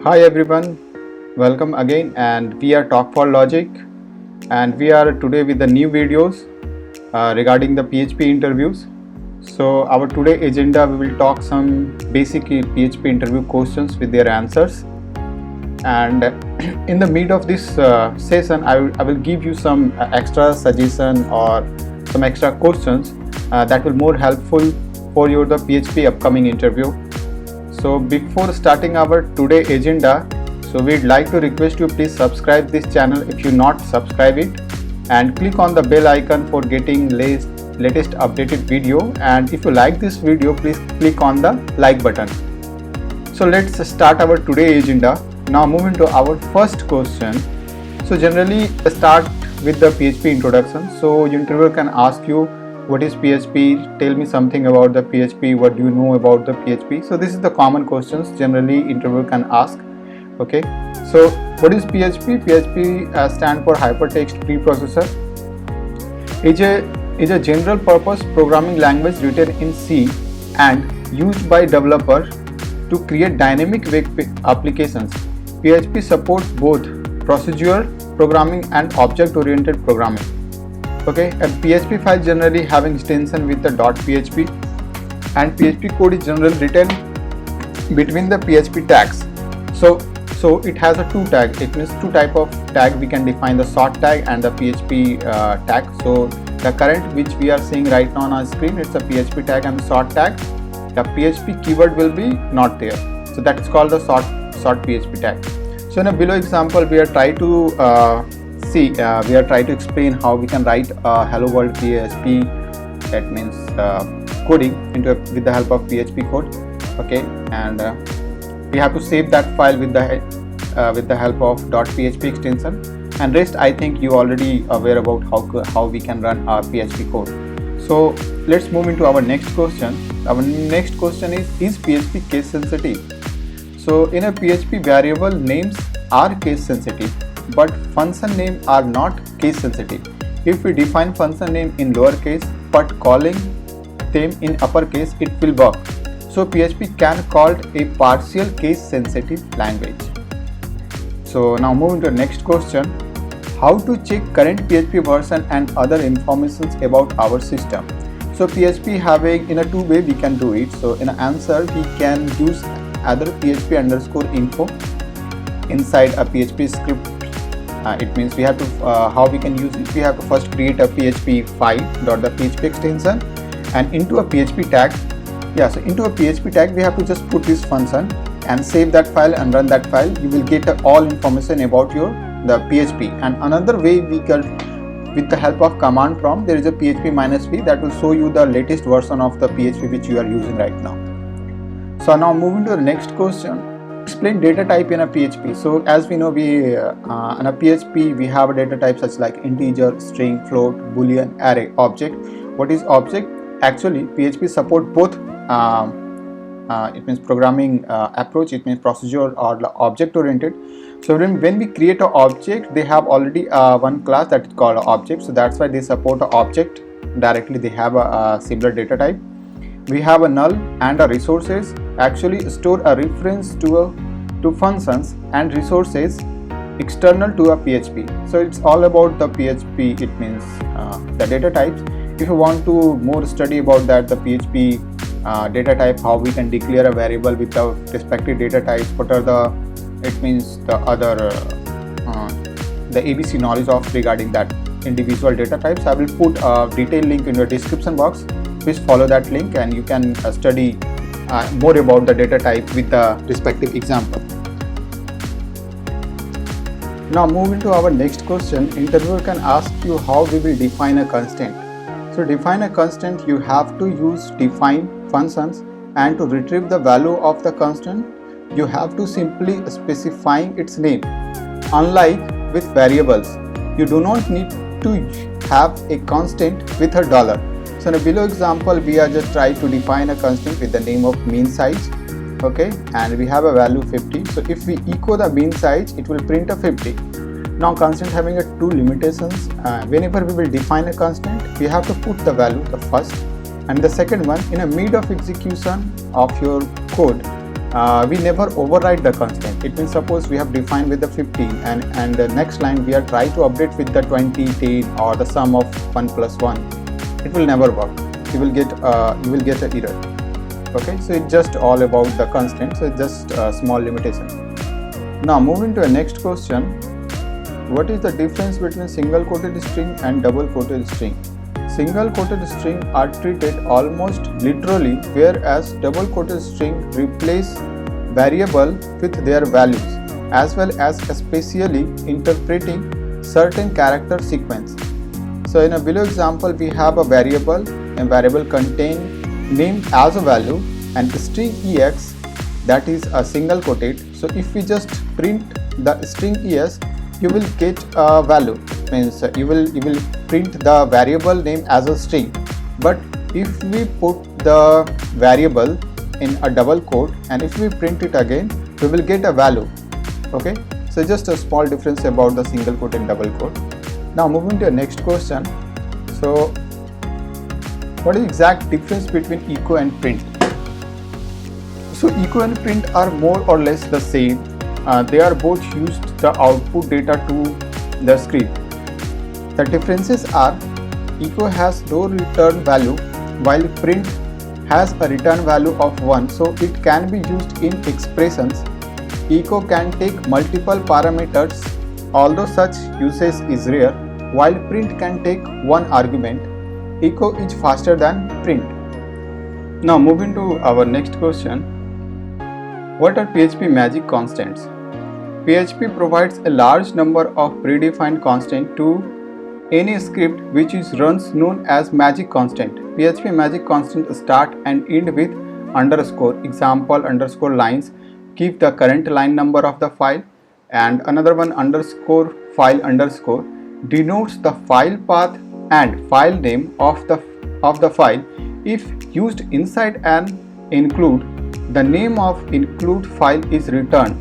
Hi everyone, welcome again, and we are Talk for Logic, and we are today with the new videos regarding the PHP interviews. So our today agenda, we will talk some basic PHP interview questions with their answers, and in the mid of this session I will give you some extra suggestion or some extra questions that will more helpful for your the PHP upcoming interview. So before starting our today agenda, so we'd like to request you please subscribe this channel if you not subscribe it, and click on the bell icon for getting latest updated video, and if you like this video please click on the like button. So let's start our today agenda. Now moving to our first question. So generally start with the PHP introduction. So interviewer can ask you, what is PHP? Tell me something about the PHP. What do you know about the PHP? So this is the common questions generally interviewer can ask. Okay. So what is PHP? PHP stand for Hypertext Preprocessor. Is a general purpose programming language written in C and used by developer to create dynamic web applications. PHP supports both procedural programming and object-oriented programming. Okay, a PHP file generally having extension with the .php, and PHP code is generally written between the PHP tags. So it has a two tag. It means two type of tag. We can define the short tag and the PHP tag. So the current which we are seeing right now on our screen, it's a PHP tag and the short tag. The PHP keyword will be not there. So that is called the short PHP tag. So in a below example, we are trying to we are trying to explain how we can write hello world PHP, that means coding with the help of PHP code. Okay, and we have to save that file with the help of .php extension, and rest I think you already aware about how we can run our PHP code. So let's move into our next question. Our next question is PHP case sensitive? So in a PHP, variable names are case sensitive, but function names are not case sensitive. If we define function name in lowercase but calling them in uppercase, it will work. So PHP can called a partial case sensitive language. So now moving to the next question. How to check current PHP version and other informations about our system? So PHP having in a two way we can do it. So in an answer we can use other PHP_info inside a PHP script. It means we have to how we can use it. We have to first create a PHP file.php extension, and into a PHP tag. Yeah, so into a PHP tag we have to just put this function and save that file and run that file. You will get all information about the PHP. And another way we can, with the help of command prompt, there is a PHP-v that will show you the latest version of the PHP which you are using right now. So now moving to the next question. Explain data type in a PHP. So as we know, we in a PHP we have a data type such like integer, string, float, boolean, array, object. What is object? Actually PHP support both it means programming approach, it means procedure or object oriented. So when we create an object, they have already one class that is called object, so that's why they support an object directly. They have a similar data type. We have a null and a resources. Actually store a reference to functions and resources external to a PHP. So it's all about the PHP, it means the data types. If you want to more study about that, the PHP data type, how we can declare a variable with the respective data types, what are the, it means the other the ABC knowledge of regarding that individual data types, I will put a detailed link in the description box. Please follow that link and you can study more about the data type with the respective example. Now moving to our next question, interviewer can ask you how we will define a constant. So define a constant, you have to use define functions, and to retrieve the value of the constant you have to simply specifying its name. Unlike with variables, you do not need to have a constant with a dollar. So in a below example, we are just trying to define a constant with the name of mean size. Okay, and we have a value 50. So if we echo the mean size, it will print a 50. Now constant having two limitations. Whenever we will define a constant, we have to put the value, the first, and the second one in a mid of execution of your code. we never override the constant. It means suppose we have defined with the 15 and the next line we are trying to update with the 20, 10 or the sum of 1 plus 1. It will never work. You will get an error. Okay, so it's just all about the constant. So it's just a small limitation. Now moving to the next question. What is the difference between single quoted string and double quoted string? Single quoted string are treated almost literally, whereas double quoted string replace variable with their values, as well as especially interpreting certain character sequence. So in a below example, we have a variable contain named as a value and string ex, that is a single quoted. So if we just print the string es, you will get a value, means you will print the variable name as a string. But if we put the variable in a double quote and if we print it again, we will get a value. Okay, so just a small difference about the single quote and double quote. Now moving to the next question. So what is the exact difference between echo and print? So echo and print are more or less the same. They are both used the output data to the script. The differences are echo has no return value while print has a return value of 1, so it can be used in expressions. Echo can take multiple parameters, although such usage is rare, while print can take one argument. Echo is faster than print. Now moving to our next question. What are PHP magic constants? PHP provides a large number of predefined constants to any script which is runs known as magic constant. PHP magic constant start and end with underscore, example underscore lines, keep the current line number of the file, and another one underscore file underscore denotes the file path and file name of the file. If used inside an include, the name of include file is returned.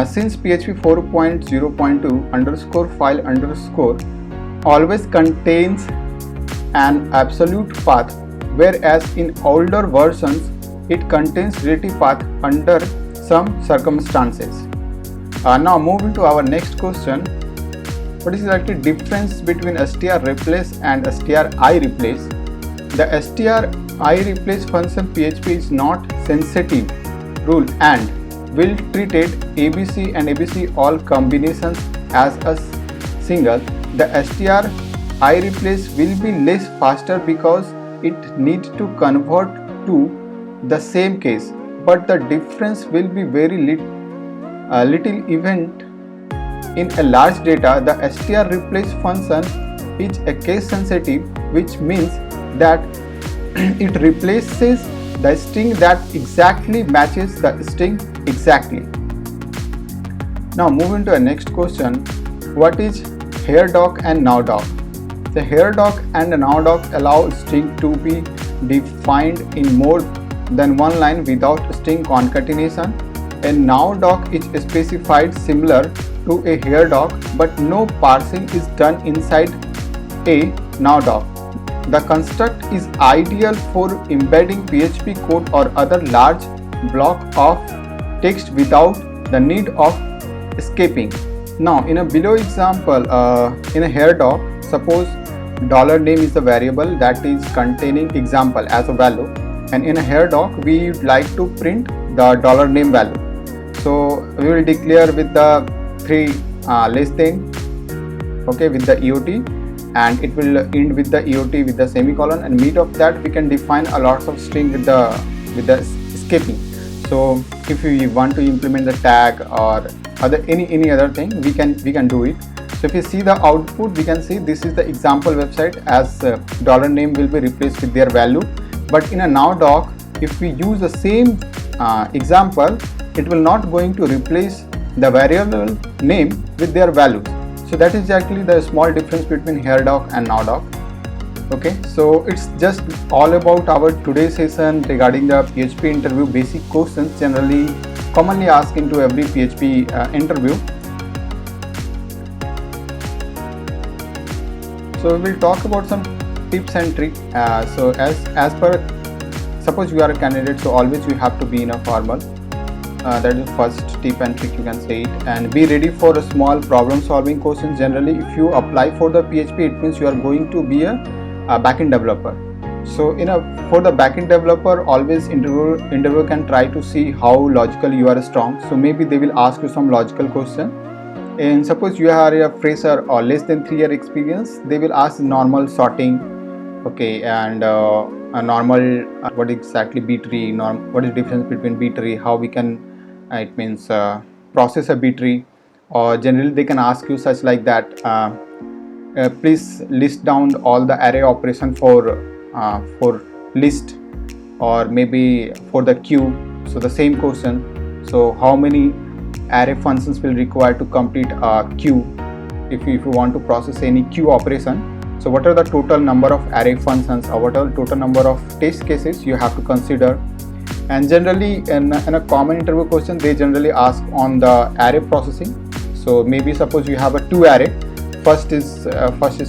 Since PHP 4.0.2 underscore file underscore always contains an absolute path, whereas in older versions it contains relative path under some circumstances. Now moving to our next question. What is exactly difference between str replace and str I replace? The str I replace function PHP is not sensitive rule and will treated ABC and ABC all combinations as a single. The str I replace will be less faster because it needs to convert to the same case, but the difference will be very little event. In a large data, the str replace function is a case sensitive, which means that it replaces the string that exactly matches the string exactly. Now moving to the next question. What is here doc and now doc? The here doc and now doc allow string to be defined in more than one line without string concatenation. A now doc is specified similar to a here doc, but no parsing is done inside a now doc. The construct is ideal for embedding PHP code or other large block of text without the need of escaping. Now in a below example, in a here doc, suppose $name is the variable that is containing example as a value, and in a here doc we would like to print the $name value. So we will declare with the 3 less than, okay, with the EOT, and it will end with the EOT with the semicolon, and mid of that we can define a lots of string with the escaping. So if we want to implement the tag or any other thing, we can do it. So if you see the output, we can see this is the example website as $name will be replaced with their value. But in a now doc, if we use the same example, it will not going to replace the variable name with their values. So that is actually the small difference between here doc and now doc. Okay, so it's just all about our today's session regarding the PHP interview basic questions generally commonly asked into every PHP interview. So we will talk about some tips and tricks. So as per, suppose you are a candidate, so always you have to be in a formal. That is first tip and trick, you can say it. And be ready for a small problem solving questions. Generally, if you apply for the PHP, it means you are going to be a backend developer. So for the backend developer, always interviewer can try to see how logical you are strong. So maybe they will ask you some logical question. And suppose you are a fresher or less than 3 year experience, they will ask normal sorting, okay, and a normal what exactly B tree, what is the difference between B tree, how we can it means process a B tree, or generally they can ask you such like that. Please list down all the array operation for list, or maybe for the queue. So the same question. So how many array functions will require to complete a queue if you want to process any queue operation? So what are the total number of array functions, or what are the total number of test cases you have to consider? And generally in a common interview question, they generally ask on the array processing. So maybe suppose you have a 2 array. First is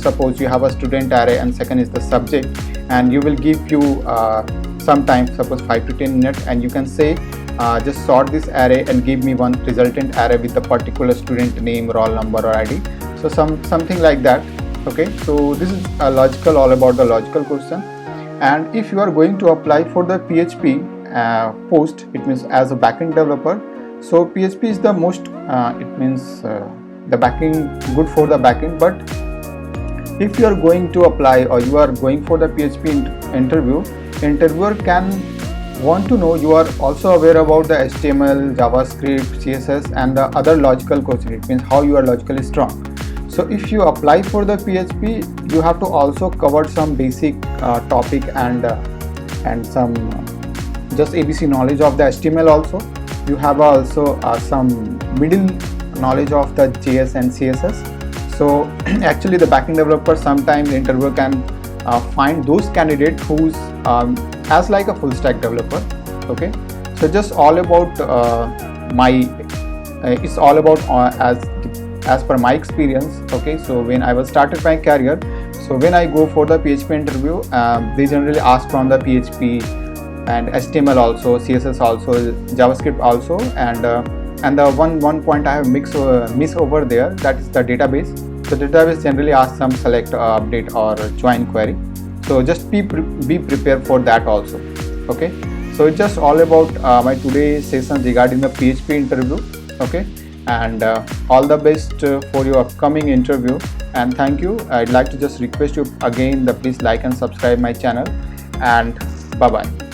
suppose you have a student array, and second is the subject, and you will give you some time, suppose 5 to 10 minutes, and you can say just sort this array and give me one resultant array with the particular student name, roll number or ID. So something like that. Okay, so this is a logical, all about the logical question. And if you are going to apply for the PHP post, it means as a backend developer, so PHP is the most it means the backend, good for the backend. But if you are going to apply, or you are going for the PHP interviewer can want to know you are also aware about the HTML, JavaScript, CSS and the other logical question. It means how you are logically strong. So if you apply for the PHP, you have to also cover some basic topic and some just ABC knowledge of the HTML. Also you have also some middle knowledge of the JS and CSS. So actually the backend developer, sometimes the interviewer can find those candidates who's as like a full stack developer. Okay, so just all about it's all about as per my experience. Okay, so when I was started my career, so when I go for the PHP interview, they generally ask from the PHP and HTML also, CSS also, JavaScript also, and the one point I have miss over there, that is the database. So database generally asks some select, update or join query. So just be prepared for that also. Okay, so it's just all about my today's session regarding the PHP interview. Okay, and all the best for your upcoming interview, and thank you. I'd like to just request you again, please like and subscribe my channel, and bye bye.